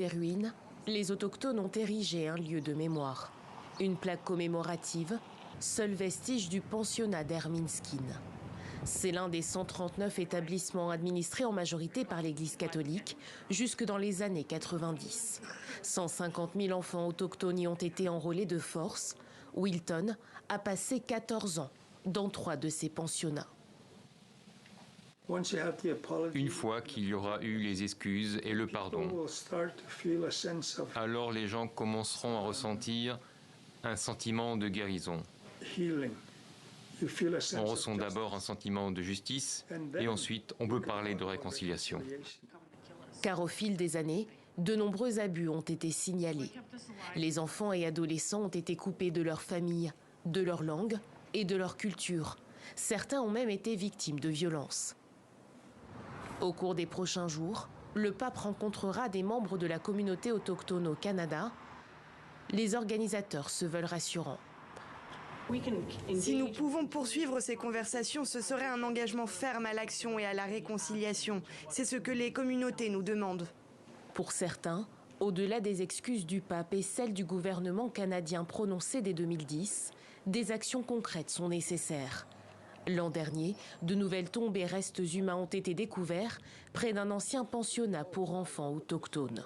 Des ruines, les autochtones ont érigé un lieu de mémoire. Une plaque commémorative, seul vestige du pensionnat d'Herminskine. C'est l'un des 139 établissements administrés en majorité par l'Église catholique jusque dans les années 90. 150 000 enfants autochtones y ont été enrôlés de force. Wilton a passé 14 ans dans 3 de ces pensionnats. Une fois qu'il y aura eu les excuses et le pardon, alors les gens commenceront à ressentir un sentiment de guérison. On ressent d'abord un sentiment de justice et ensuite on peut parler de réconciliation. Car au fil des années, de nombreux abus ont été signalés. Les enfants et adolescents ont été coupés de leur famille, de leur langue et de leur culture. Certains ont même été victimes de violences. Au cours des prochains jours, le pape rencontrera des membres de la communauté autochtone au Canada. Les organisateurs se veulent rassurants. Si nous pouvons poursuivre ces conversations, ce serait un engagement ferme à l'action et à la réconciliation. C'est ce que les communautés nous demandent. Pour certains, au-delà des excuses du pape et celles du gouvernement canadien prononcées dès 2010, des actions concrètes sont nécessaires. L'an dernier, de nouvelles tombes et restes humains ont été découverts près d'un ancien pensionnat pour enfants autochtones.